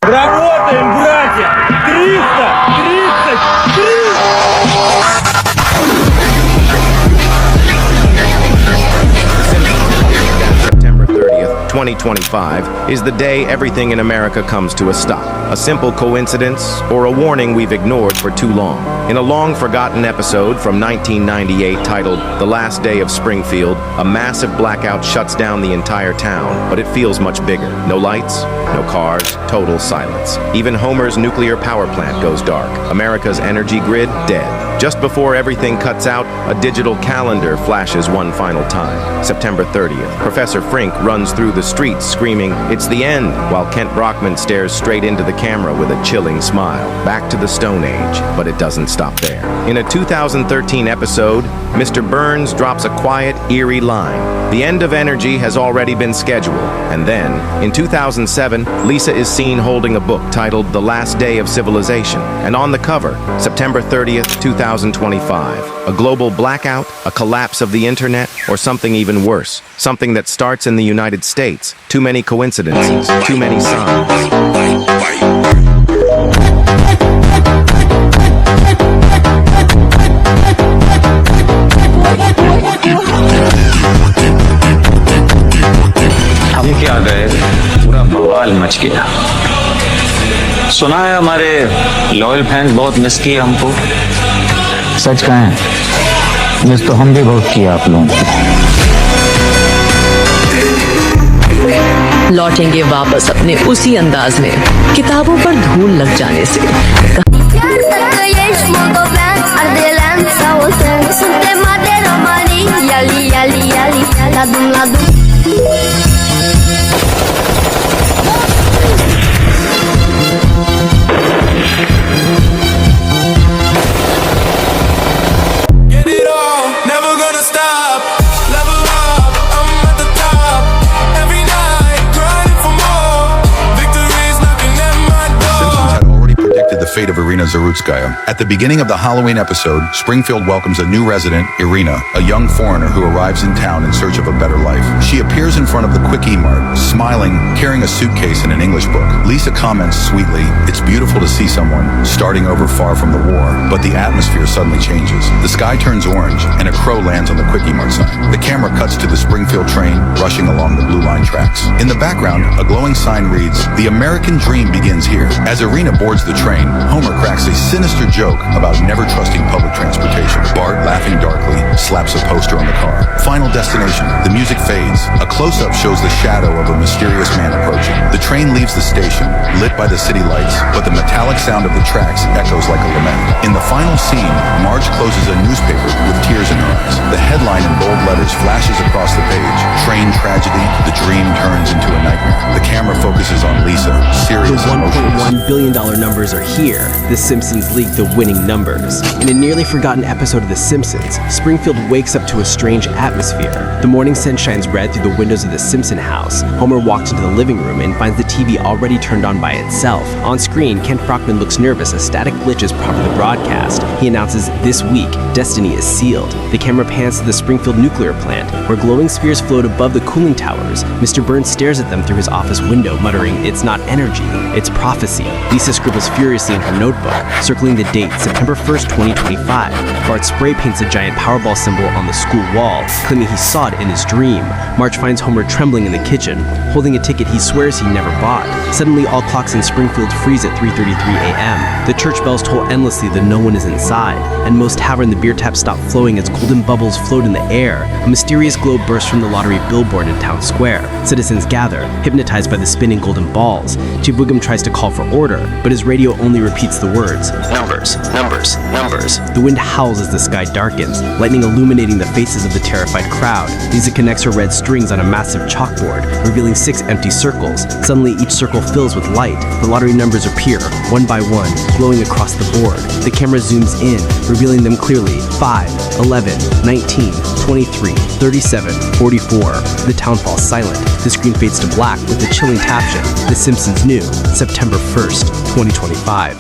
Работаем, братья! 333! September 30th, 2025 is the day everything in America comes to a stop. A simple coincidence or a warning we've ignored for too long. In a long-forgotten episode from 1998 titled The Last Day of Springfield, a massive blackout shuts down the entire town, but it feels much bigger. No lights, no cars, total silence. Even Homer's nuclear power plant goes dark. America's energy grid dead. Just before everything cuts out, a digital calendar flashes one final time. September 30th. Professor Frink runs through the streets screaming, "It's the end," while Kent Brockman stares straight into the camera with a chilling smile. Back to the Stone Age, but it doesn't stop there. In a 2013 episode, Mr. Burns drops a quiet, eerie line. The end of energy has already been scheduled. And then, in 2007, Lisa is seen holding a book titled The Last Day of Civilization. And on the cover, September 30th, 2025. A global blackout, a collapse of the internet, or something even worse. Something that starts in the United States. Too many coincidences, too many signs. हम क्या गए, पूरा बवाल much गया। सुना है हमारे loyal fans बहुत मिस किए हमको। सच कहें, मिस तो हम भी बहुत किया आप लोगों को। लौटेंगे वापस अपने उसी अंदाज में, किताबों पर धूल लग जाने से। Fate of Irina Zarutskaya. At the beginning of the Halloween episode, Springfield welcomes a new resident, Irina, a young foreigner who arrives in town in search of a better life. She appears in front of the Quickie Mart, smiling, carrying a suitcase and an English book. Lisa comments sweetly, "It's beautiful to see someone starting over far from the war," but the atmosphere suddenly changes. The sky turns orange and a crow lands on the Quickie Mart sign. The camera cuts to the Springfield train rushing along the Blue Line tracks. In the background, a glowing sign reads, "The American dream begins here." As Irina boards the train, Homer cracks a sinister joke about never trusting public transportation. Bart, laughing darkly, slaps a poster on the car. Final destination. The music fades. A close-up shows the shadow of a mysterious man approaching. The train leaves the station, lit by the city lights, but the metallic sound of the tracks echoes like a lament. In the final scene, Marge closes a newspaper with tears in her eyes. The headline in bold letters flashes across the page. Train tragedy, the dream turns into a nightmare. The camera focuses on Lisa, serious The and motionless. $1.1 billion numbers are here. The Simpsons leaked the winning numbers. In a nearly forgotten episode of The Simpsons, Springfield wakes up to a strange atmosphere. The morning sun shines red through the windows of the Simpson house. Homer walks into the living room and finds the TV already turned on by itself. On screen, Kent Brockman looks nervous as static glitches prompt the broadcast. He announces, "This week, destiny is sealed." The camera pans to the Springfield nuclear plant, where glowing spheres float above the cooling towers. Mr. Burns stares at them through his office window, muttering, "It's not energy, it's prophecy." Lisa scribbles furiously in her notebook, circling the date, September 1st, 2025. Bart spray paints a giant Powerball symbol on the school wall, claiming he saw it in his dream. Marge finds Homer trembling in the kitchen, holding a ticket he swears he never bought. Suddenly, all clocks in Springfield freeze at 3:33 a.m. The church bells toll endlessly that no one is inside, and most tavern the beer taps stop flowing as golden bubbles float in the air. A mysterious glow bursts from the lottery billboard in town square. Citizens gather, hypnotized by the spinning golden balls. Chief Wiggum tries to call for order, but his radio only repeats the words, "Numbers, numbers, numbers." The wind howls as the sky darkens, lightning illuminating the faces of the terrified crowd. Lisa connects her red strings on a massive chalkboard, revealing 6 empty circles. Suddenly, each circle fills with light. The lottery numbers appear, one by one, glowing across the board. The camera zooms in, revealing them clearly. 5, 11, 19, 23, 37, 44. The town falls silent. The screen fades to black with the chilling caption, "The Simpsons knew, September 1st, 2025.